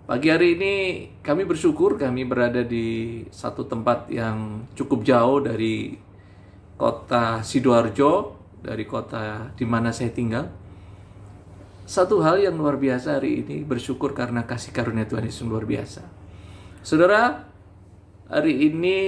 Pagi hari ini kami bersyukur kami berada di satu tempat yang cukup jauh dari kota Sidoarjo, dari kota di mana saya tinggal. Satu hal yang luar biasa hari ini, bersyukur karena kasih karunia Tuhan Yesus luar biasa. Saudara, hari ini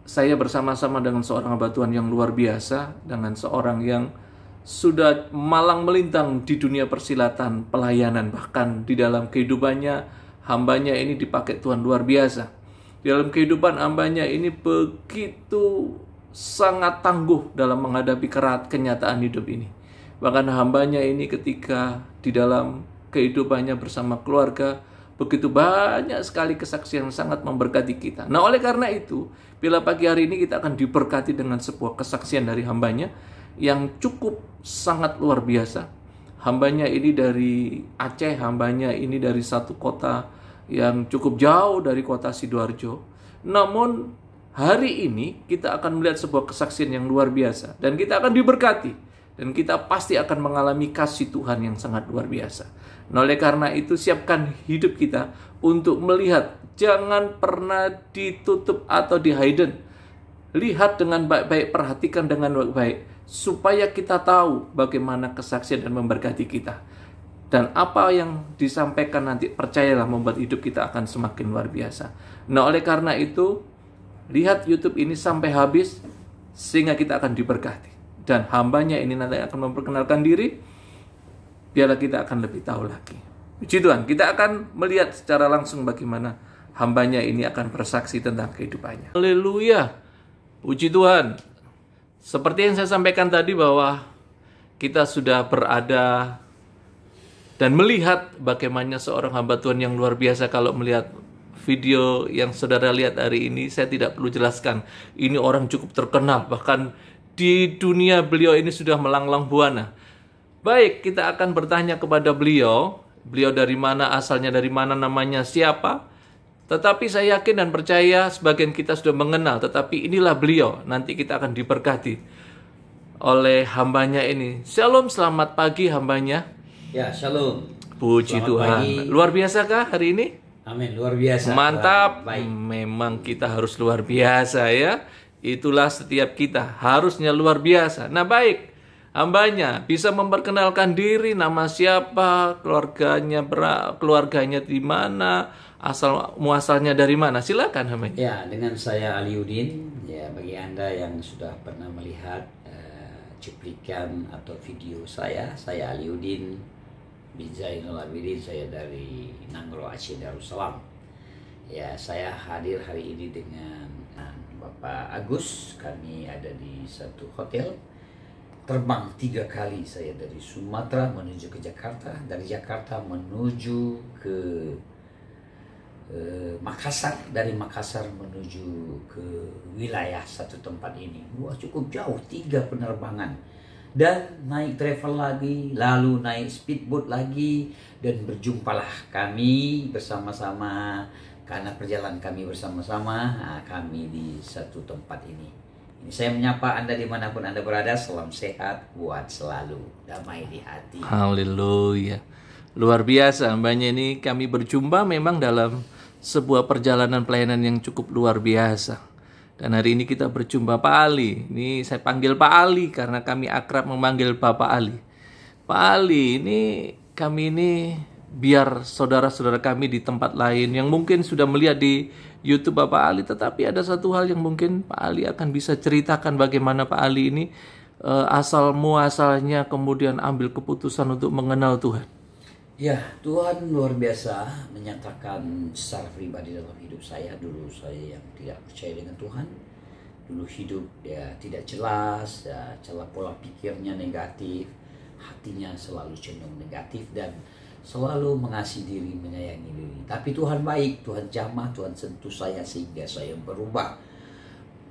saya bersama-sama dengan seorang hamba Tuhan yang luar biasa, dengan seorang yang sudah malang melintang di dunia persilatan, pelayanan, bahkan di dalam kehidupannya, hambanya ini dipakai Tuhan luar biasa. Di dalam kehidupan hambanya ini begitu sangat tangguh dalam menghadapi kenyataan hidup ini. Bahkan hambanya ini ketika di dalam kehidupannya bersama keluarga, begitu banyak sekali kesaksian yang sangat memberkati kita. Nah, oleh karena itu, bila pagi hari ini kita akan diberkati dengan sebuah kesaksian dari hambanya yang cukup sangat luar biasa. Hambanya ini dari Aceh, hambanya ini dari satu kota yang cukup jauh dari kota Sidoarjo. Namun hari ini kita akan melihat sebuah kesaksian yang luar biasa dan kita akan diberkati dan kita pasti akan mengalami kasih Tuhan yang sangat luar biasa. Nah, oleh karena itu siapkan hidup kita untuk melihat, jangan pernah ditutup atau di-hidden. Lihat dengan baik-baik, perhatikan dengan baik-baik, supaya kita tahu bagaimana kesaksian dan memberkati kita. Dan apa yang disampaikan nanti, percayalah, membuat hidup kita akan semakin luar biasa. Nah, oleh karena itu, lihat YouTube ini sampai habis, sehingga kita akan diberkati. Dan hambanya ini nanti akan memperkenalkan diri, biarlah kita akan lebih tahu lagi. Puji Tuhan, kita akan melihat secara langsung bagaimana hambanya ini akan bersaksi tentang kehidupannya. Haleluya, puji Tuhan. Seperti yang saya sampaikan tadi bahwa kita sudah berada dan melihat bagaimana seorang hamba Tuhan yang luar biasa. Kalau melihat video yang saudara lihat hari ini, saya tidak perlu jelaskan. Ini orang cukup terkenal, bahkan di dunia beliau ini sudah melanglang buana. Baik, kita akan bertanya kepada beliau. Beliau dari mana, asalnya dari mana, namanya siapa. Tetapi saya yakin dan percaya sebagian kita sudah mengenal. Tetapi inilah beliau. Nanti kita akan diberkati oleh hambanya ini. Shalom, selamat pagi hambanya. Ya, shalom. Puji Selamat Tuhan. pagi. Luar biasakah hari ini? Amin, luar biasa. Mantap. Baik. Memang kita harus luar biasa ya. Itulah setiap kita. Harusnya luar biasa. Nah, baik. Hambanya bisa memperkenalkan diri, nama siapa, keluarganya di mana, asal muasalnya dari mana. Silakan hambanya. Ya, dengan saya Aliudin. Ya, bagi Anda yang sudah pernah melihat cuplikan atau video saya Aliudin bin Zainul Abidin, saya dari Nanggro Aceh Darussalam. Ya, saya hadir hari ini dengan Bapak Agus. Kami ada di satu hotel. Terbang 3 kali saya dari Sumatera menuju ke Jakarta, dari Jakarta menuju ke Makassar, dari Makassar menuju ke wilayah satu tempat ini. Wah, cukup jauh, 3 penerbangan. Dan naik travel lagi, lalu naik speedboat lagi, dan berjumpalah kami bersama-sama. Karena perjalanan kami bersama-sama, kami di satu tempat ini. Saya menyapa Anda dimanapun Anda berada. Salam sehat buat selalu, damai di hati. Haleluya. Luar biasa hambanya ini. Kami berjumpa memang dalam sebuah perjalanan pelayanan yang cukup luar biasa. Dan hari ini kita berjumpa Pak Ali. Ini saya panggil Pak Ali karena kami akrab memanggil Bapak Ali. Pak Ali, ini kami ini biar saudara-saudara kami di tempat lain yang mungkin sudah melihat di YouTube Bapak Ali, tetapi ada satu hal yang mungkin Pak Ali akan bisa ceritakan bagaimana Pak Ali ini asal muasalnya kemudian ambil keputusan untuk mengenal Tuhan. Ya, Tuhan luar biasa menyatakan secara pribadi dalam hidup saya. Dulu saya yang tidak percaya dengan Tuhan, dulu hidup ya tidak jelas, ya, celah pola pikirnya negatif, hatinya selalu cenderung negatif dan selalu mengasihi diri, menyayangi diri. Tapi Tuhan baik, Tuhan jamah, Tuhan sentuh saya sehingga saya berubah.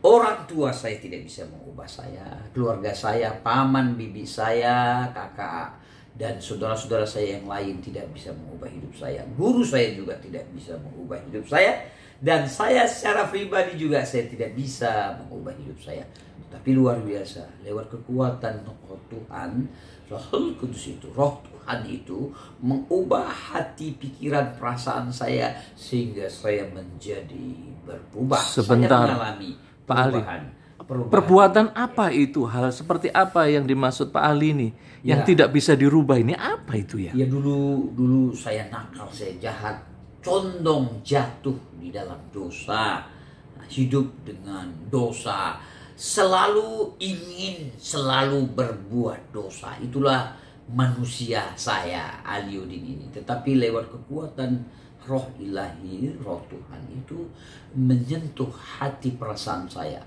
Orang tua saya tidak bisa mengubah saya, keluarga saya, paman, bibi saya, kakak, dan saudara-saudara saya yang lain tidak bisa mengubah hidup saya. Guru saya juga tidak bisa mengubah hidup saya. Dan saya secara pribadi juga saya tidak bisa mengubah hidup saya. Tapi luar biasa, lewat kekuatan Roh Tuhan, Roh Kudus itu, Roh Tuhan itu mengubah hati, pikiran, perasaan saya sehingga saya menjadi berubah. Sebentar, saya mengalami Pak Ali. perubahan. Perbuatan apa itu? Hal seperti apa yang dimaksud Pak Ali ini? Yang tidak bisa dirubah ini apa itu ya? Ya dulu saya nakal, saya jahat, condong jatuh di dalam dosa, hidup dengan dosa, selalu ingin selalu berbuat dosa. Itulah manusia saya, Aliudin ini. Tetapi lewat kekuatan Roh Ilahi, Roh Tuhan itu menyentuh hati perasaan saya.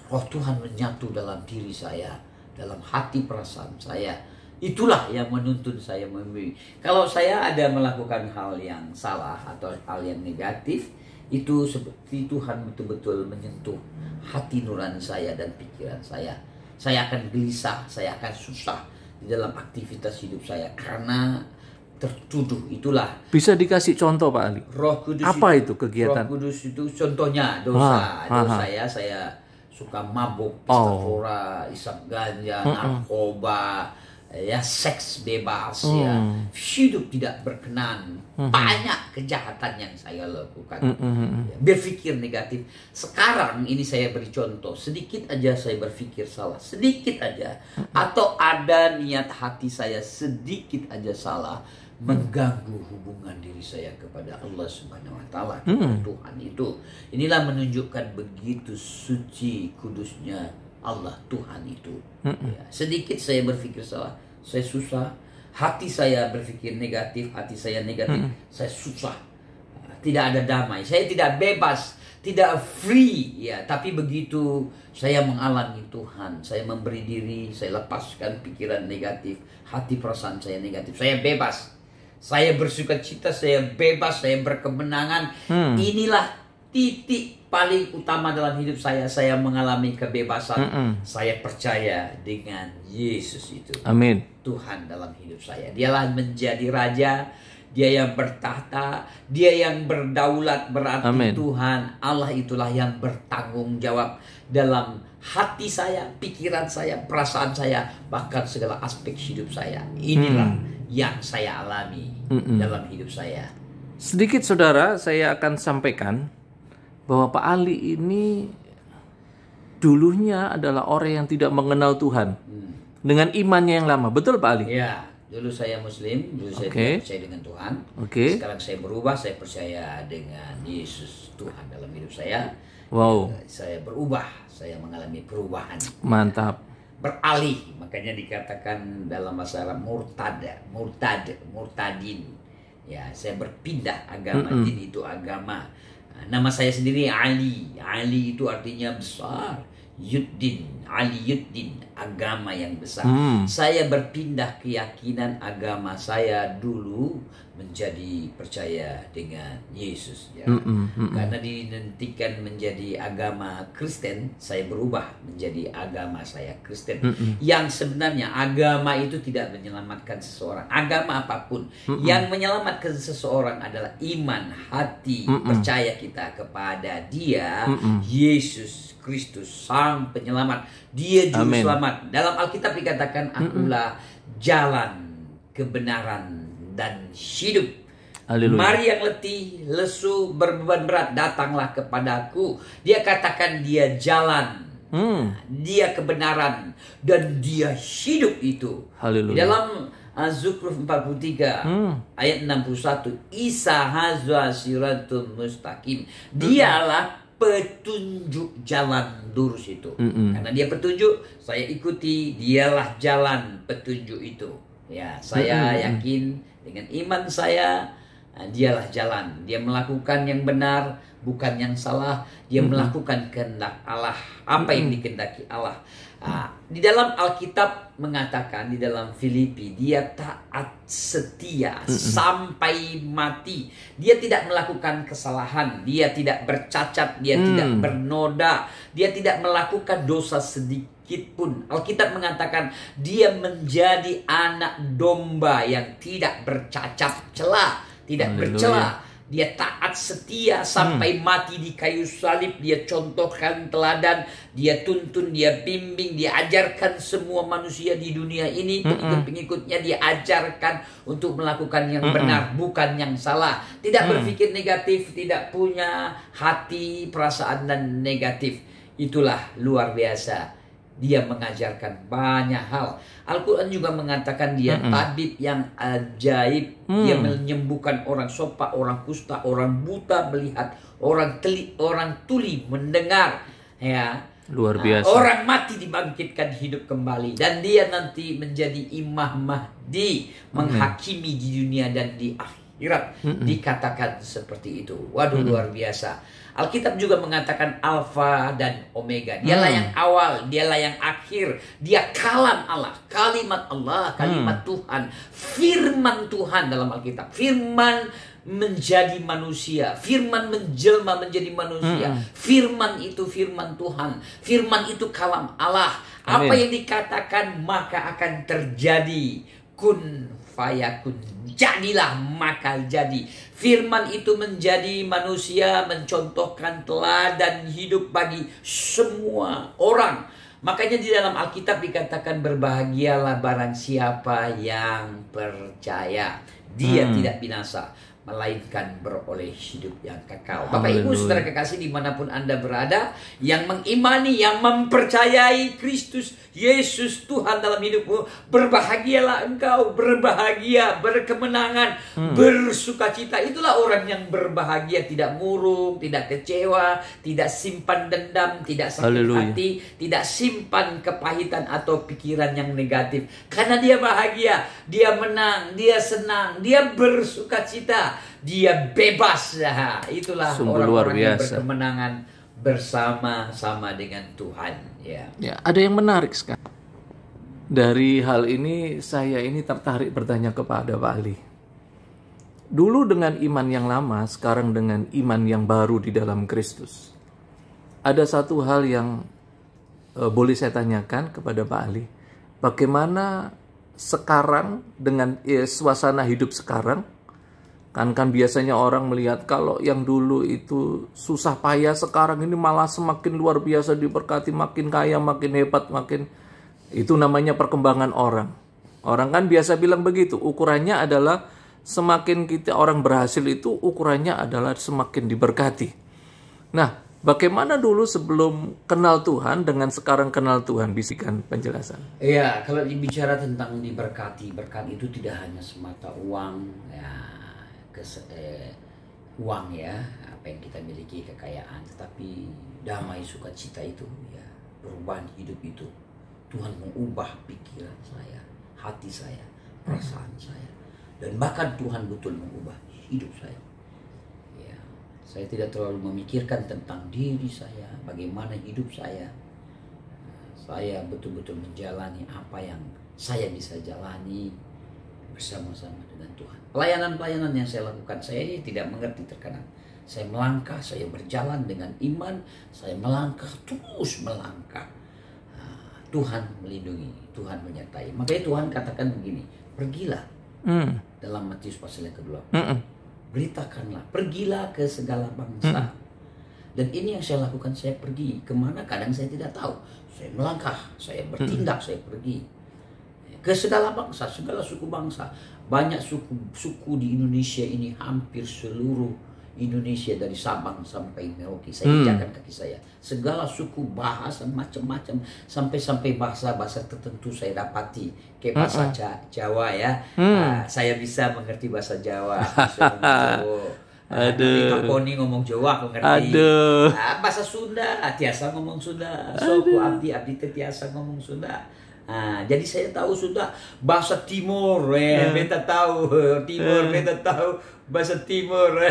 Roh Tuhan menyatu dalam diri saya, dalam hati perasaan saya. Itulah yang menuntun saya memilih. Kalau saya ada melakukan hal yang salah atau hal yang negatif, itu seperti Tuhan betul-betul menyentuh hati nurani saya dan pikiran saya. Saya akan gelisah, saya akan susah di dalam aktivitas hidup saya karena tertuduh. Itulah. Bisa dikasih contoh Pak Ali? Roh Kudus apa itu kegiatan? Roh Kudus itu contohnya dosa. Dosa saya suka mabuk, pesta pora, isap ganja, narkoba, ya seks bebas, ya hidup tidak berkenan, banyak kejahatan yang saya lakukan, ya, berpikir negatif. Sekarang ini saya beri contoh, sedikit aja saya berpikir salah, sedikit aja, atau ada niat hati saya sedikit aja salah, mengganggu hubungan diri saya kepada Allah Subhanahu wa Ta'ala, kepada Tuhan itu. Inilah menunjukkan begitu suci kudusnya Allah Tuhan itu. Ya, sedikit saya berpikir salah, saya susah. Hati saya berpikir negatif, hati saya negatif, saya susah. Tidak ada damai, saya tidak bebas, tidak free, ya. Tapi begitu saya mengalami Tuhan, saya memberi diri, saya lepaskan pikiran negatif, hati perasaan saya negatif, saya bebas. Saya bersuka cita, saya bebas, saya berkemenangan. Inilah titik paling utama dalam hidup saya. Saya mengalami kebebasan. Saya percaya dengan Yesus itu. Amin. Tuhan dalam hidup saya. Dialah menjadi raja. Dia yang bertahta. Dia yang berdaulat. Berarti Amin. Tuhan Allah itulah yang bertanggung jawab dalam hati saya, pikiran saya, perasaan saya, bahkan segala aspek hidup saya. Inilah yang saya alami dalam hidup saya. Sedikit saudara, saya akan sampaikan bahwa Pak Ali ini dulunya adalah orang yang tidak mengenal Tuhan dengan imannya yang lama. Betul Pak Ali? Ya, dulu saya Muslim, dulu saya tidak percaya dengan Tuhan. Sekarang saya berubah, saya percaya dengan Yesus Tuhan dalam hidup saya. Wow. Saya berubah, saya mengalami perubahan. Mantap. Beralih, makanya dikatakan dalam bahasa Arab murtadin. Ya, saya berpindah agama. Din itu agama. Nama saya sendiri Ali. Ali itu artinya besar. Yuddin, Ali Yuddin, agama yang besar. Saya berpindah keyakinan agama saya dulu menjadi percaya dengan Yesus, ya. Karena dinantikan menjadi agama Kristen, saya berubah menjadi agama saya Kristen. Yang sebenarnya agama itu tidak menyelamatkan seseorang. Agama apapun yang menyelamatkan seseorang adalah iman hati, percaya kita kepada Dia, Yesus Kristus Sang Penyelamat. Dia juru selamat. Dalam Alkitab dikatakan, akulah jalan, kebenaran, dan hidup. Haleluya. Mari yang letih, lesu, berbeban berat, datanglah kepadaku. Dia katakan dia jalan, dia kebenaran, dan dia hidup itu. Haleluya. Di dalam Zukhruf 43 ayat 61, Isa hazwa siratul mustaqim. Dialah petunjuk jalan lurus itu. Karena dia petunjuk, saya ikuti. Dialah jalan petunjuk itu. Ya, saya yakin dengan iman saya, dialah jalan. Dia melakukan yang benar, bukan yang salah. Dia melakukan kehendak Allah, apa yang dikehendaki Allah. Di dalam Alkitab mengatakan, di dalam Filipi, dia taat setia sampai mati. Dia tidak melakukan kesalahan, dia tidak bercacat, dia tidak bernoda, dia tidak melakukan dosa sedikit pun. Alkitab mengatakan dia menjadi anak domba yang tidak bercacat celah, tidak bercela. Dia taat setia sampai mati di kayu salib. Dia contohkan teladan, dia tuntun, dia bimbing, dia ajarkan semua manusia di dunia ini, pengikut-pengikutnya dia ajarkan untuk melakukan yang benar, bukan yang salah. Tidak berpikir negatif, tidak punya hati, perasaan dan negatif. Itulah luar biasa. Dia mengajarkan banyak hal. Al-Quran juga mengatakan dia tabib yang ajaib. Dia menyembuhkan orang sopak, orang kusta, orang buta melihat, orang tuli mendengar. Ya, luar biasa. Orang mati dibangkitkan hidup kembali. Dan dia nanti menjadi Imam Mahdi, menghakimi di dunia dan di akhirat. Dikatakan seperti itu. Waduh, luar biasa. Alkitab juga mengatakan Alfa dan Omega. Dialah yang awal, dialah yang akhir. Dia kalam Allah, kalimat Allah, kalimat Tuhan, firman Tuhan dalam Alkitab. Firman menjadi manusia, firman menjelma menjadi manusia. Firman itu firman Tuhan, firman itu kalam Allah. Apa yang dikatakan maka akan terjadi. Kun fayakun, jadilah maka jadi. Firman itu menjadi manusia, mencontohkan teladan hidup bagi semua orang. Makanya di dalam Alkitab dikatakan berbahagialah barang siapa yang percaya. Dia tidak binasa, melainkan beroleh hidup yang kekal. Bapak Ibu saudara kekasih dimanapun Anda berada, yang mengimani, yang mempercayai Kristus Yesus Tuhan dalam hidupmu, berbahagialah engkau, berbahagia, berkemenangan, bersukacita. Itulah orang yang berbahagia, tidak murung, tidak kecewa, tidak simpan dendam, tidak sakit hati, tidak simpan kepahitan atau pikiran yang negatif. Karena dia bahagia, dia menang, dia senang, dia bersukacita, dia bebas. Nah, itulah orang-orang yang berkemenangan bersama-sama dengan Tuhan. Ya, ada yang menarik sekali. Dari hal ini saya ini tertarik bertanya kepada Pak Ali. Dulu dengan iman yang lama, sekarang dengan iman yang baru di dalam Kristus. Ada satu hal yang boleh saya tanyakan kepada Pak Ali. Bagaimana sekarang dengan suasana hidup sekarang? Kan biasanya orang melihat kalau yang dulu itu susah payah, sekarang ini malah semakin luar biasa diberkati, makin kaya, makin hebat, makin... Itu namanya perkembangan orang. Orang kan biasa bilang begitu, ukurannya adalah semakin kita orang berhasil itu ukurannya adalah semakin diberkati. Nah, bagaimana dulu sebelum kenal Tuhan dengan sekarang kenal Tuhan? Bisikan penjelasan. Iya, kalau dibicara tentang diberkati, berkat itu tidak hanya semata uang, ya, uang ya, apa yang kita miliki, kekayaan, tetapi damai, sukacita itu, ya, perubahan hidup itu. Tuhan mengubah pikiran saya, hati saya, perasaan saya, dan bahkan Tuhan betul mengubah hidup saya. Ya, saya tidak terlalu memikirkan tentang diri saya, bagaimana hidup saya. Saya betul-betul menjalani apa yang saya bisa jalani bersama-sama dengan Tuhan. Pelayanan-pelayanan yang saya lakukan, saya ini tidak mengerti terkadang. Saya melangkah, saya berjalan dengan iman, saya melangkah, terus melangkah. Tuhan melindungi, Tuhan menyertai. Makanya Tuhan katakan begini, pergilah. Dalam Matius pasal yang kedua. Beritakanlah, pergilah ke segala bangsa. Dan ini yang saya lakukan, saya pergi. Kemana? Kadang saya tidak tahu. Saya melangkah, saya bertindak, saya pergi. Ke segala bangsa, segala suku bangsa. Banyak suku di Indonesia ini, hampir seluruh Indonesia dari Sabang sampai Merauke. Saya injakkan kaki saya. Segala suku, bahasa macam-macam, sampai bahasa-bahasa tertentu saya dapati. Kayak bahasa Jawa ya. Saya bisa mengerti bahasa Jawa. Aduh. Koni ngomong Jawa aku ngerti. Aduh. Bahasa Sunda, tiasa ngomong Sunda. Soku abdi tiasa ngomong Sunda. Jadi saya tahu Sunda. Bahasa Timur, beta tahu Timur, beta tahu bahasa Timur.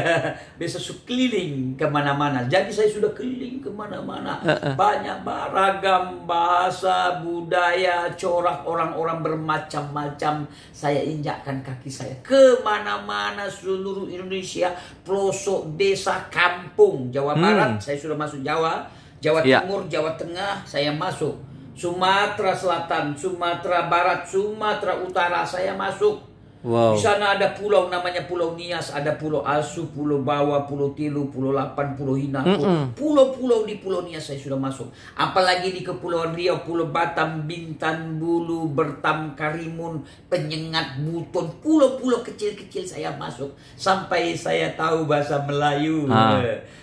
Bisa keliling kemana-mana. Jadi saya sudah keliling kemana-mana. Banyak beragam bahasa, budaya, corak orang-orang bermacam-macam. Saya injakkan kaki saya kemana-mana seluruh Indonesia, pelosok, desa, kampung, Jawa Barat. Saya sudah masuk Jawa, Jawa Timur, Jawa Tengah, saya masuk. Sumatera Selatan, Sumatera Barat, Sumatera Utara, saya masuk. Di Wow. sana ada pulau namanya Pulau Nias, ada Pulau Asu, Pulau Bawa, Pulau Tilu, Pulau Lapan, Pulau Hinako. Pulau-pulau di Pulau Nias saya sudah masuk. Apalagi di Kepulauan Riau, Pulau Batam, Bintan, Bulu, Bertam, Karimun, Penyengat, Buton. Pulau-pulau kecil-kecil saya masuk. Sampai saya tahu bahasa Melayu.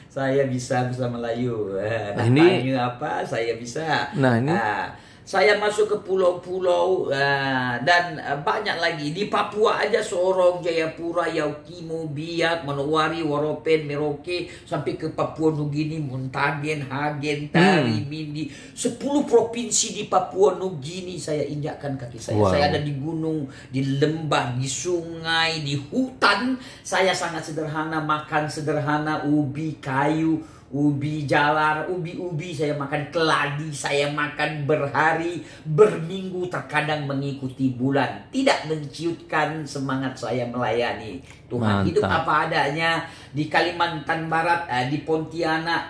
Saya bisa bahasa Melayu. Ini apa? Saya bisa. Nah, ini Saya masuk ke pulau-pulau dan banyak lagi. Di Papua aja Sorong, Jayapura, Yaukimo, Biak, Manowari, Waropen, Merauke, sampai ke Papua Nugini, Muntagen, Hagen, Tari, Mindi. 10 provinsi di Papua Nugini saya injakkan kaki saya. Wow. Saya ada di gunung, di lembah, di sungai, di hutan. Saya sangat sederhana, makan sederhana, ubi, kayu, ubi jalar, ubi-ubi saya makan, keladi saya makan berhari, berminggu, terkadang mengikuti bulan. Tidak menciutkan semangat saya melayani Tuhan. Mantap. Hidup apa adanya di Kalimantan Barat, di Pontianak,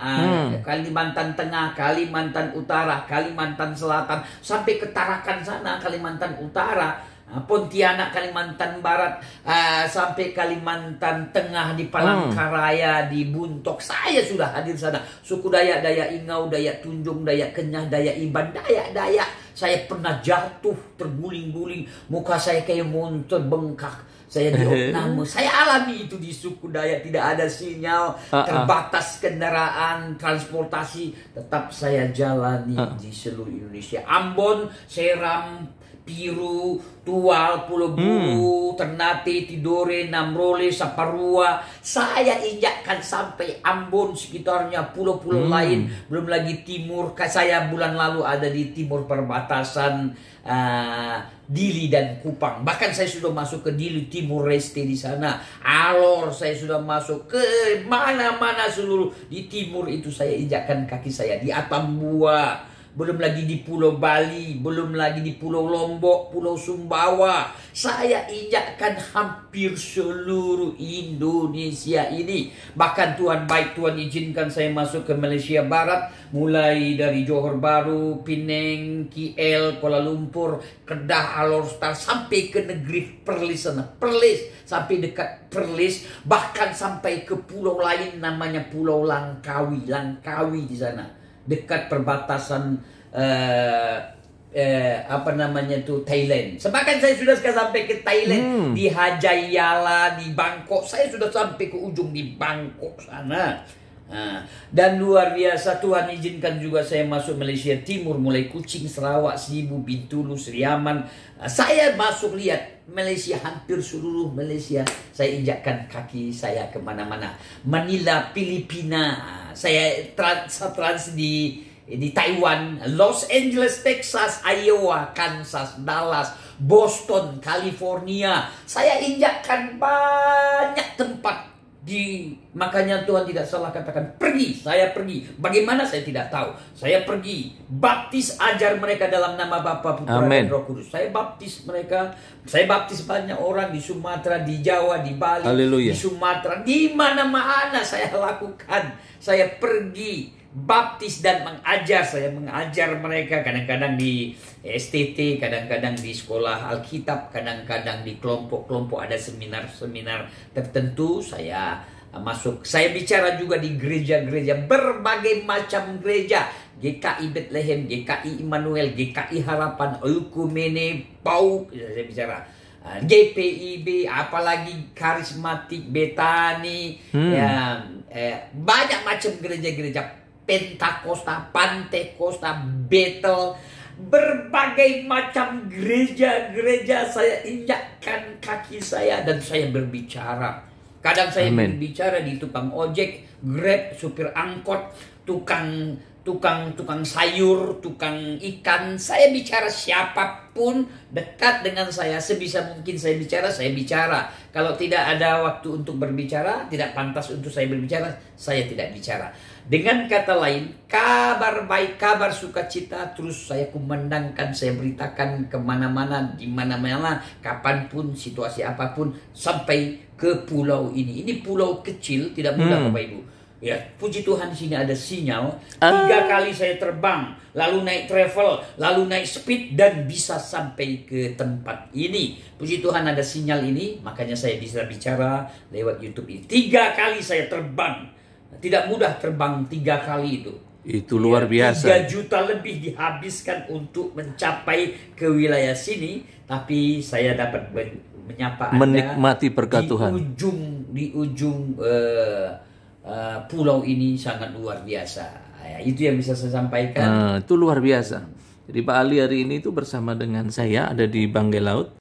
Kalimantan Tengah, Kalimantan Utara, Kalimantan Selatan, sampai ke Tarakan sana, Kalimantan Utara, Pontianak, Kalimantan Barat, sampai Kalimantan Tengah, di Palangkaraya, di Buntok. Saya sudah hadir sana. Suku Dayak, Dayak Ingau, Dayak Tunjung, Dayak Kenyah, Dayak Iban, Dayak. Saya pernah jatuh, terguling-guling. Muka saya kayak monster bengkak. Saya diopname. Saya alami itu di suku Dayak. Tidak ada sinyal, terbatas kendaraan, transportasi. Tetap saya jalani di seluruh Indonesia. Ambon, Seram, Piru, Tual, Pulau Buru, Ternate, Tidore, Namrole, Saparua. Saya injakkan sampai Ambon sekitarnya, pulau-pulau lain. Belum lagi timur. Saya bulan lalu ada di timur perbatasan Dili dan Kupang. Bahkan saya sudah masuk ke Dili, Timur Leste di sana. Alor saya sudah masuk ke mana-mana seluruh di timur itu saya injakkan kaki saya. Di Atambua. Belum lagi di Pulau Bali, belum lagi di Pulau Lombok, Pulau Sumbawa. Saya injakkan hampir seluruh Indonesia ini. Bahkan Tuhan baik, Tuhan izinkan saya masuk ke Malaysia Barat. Mulai dari Johor Bahru, Penang, KL, Kuala Lumpur, Kedah, Alor Setar, sampai ke negeri Perlis sana. Perlis, sampai dekat Perlis. Bahkan sampai ke pulau lain namanya Pulau Langkawi. Langkawi di sana. Dekat perbatasan Thailand. Bahkan saya sudah sampai ke Thailand, di Hajayala, di Bangkok. Saya sudah sampai ke ujung di Bangkok sana. Dan luar biasa, Tuhan izinkan juga saya masuk Malaysia Timur, mulai Kuching, Sarawak, Sibu, Bintulu, Seriaman. Saya masuk lihat Malaysia, hampir seluruh Malaysia. Saya injakkan kaki saya kemana-mana. Manila, Filipina. Saya trans di Taiwan, Los Angeles, Texas, Iowa, Kansas, Dallas, Boston, California. Saya injakkan banyak tempat. Makanya Tuhan tidak salah katakan pergi. Saya pergi. Bagaimana saya tidak tahu. Saya pergi. Baptis, ajar mereka dalam nama Bapa, Putra, dan Roh Kudus. Saya baptis mereka. Saya baptis banyak orang di Sumatera, di Jawa, di Bali, Haleluya. di Sumatera, di mana-mana saya lakukan. Saya pergi baptis dan mengajar. Saya mengajar mereka kadang-kadang di STT, kadang-kadang di sekolah Alkitab, kadang-kadang di kelompok-kelompok ada seminar-seminar tertentu. Saya masuk. Saya bicara juga di gereja-gereja, berbagai macam gereja. GKI Bethlehem, GKI Immanuel, GKI Harapan, Eukumene, PAUK, saya bicara. GPIB, apalagi karismatik, Betani, banyak macam gereja-gereja. Pentakosta, Pantekosta, Bethel, berbagai macam gereja-gereja saya injakkan kaki saya dan saya berbicara. Kadang saya berbicara di tukang ojek, Grab, supir angkot, tukang sayur, tukang ikan. Saya bicara siapapun dekat dengan saya, sebisa mungkin saya bicara. Kalau tidak ada waktu untuk berbicara, tidak pantas untuk saya berbicara, saya tidak bicara. Dengan kata lain, kabar baik, kabar sukacita terus saya kumandangkan, saya beritakan kemana-mana, di mana-mana, kapanpun, situasi apapun, sampai ke pulau ini. Ini pulau kecil, tidak mudah Bapak Ibu. Ya, puji Tuhan di sini ada sinyal. 3 kali saya terbang, lalu naik travel, lalu naik speed dan bisa sampai ke tempat ini. Puji Tuhan ada sinyal ini, makanya saya bisa bicara lewat YouTube ini. 3 kali saya terbang. Tidak mudah terbang 3 kali itu. Itu luar biasa. 3 juta lebih dihabiskan untuk mencapai ke wilayah sini, tapi saya dapat menyapa Anda Menikmati berkat Tuhan. di ujung pulau ini sangat luar biasa. Ya, itu yang bisa saya sampaikan. Itu luar biasa. Jadi Pak Ali hari ini itu bersama dengan saya ada di Banggai Laut.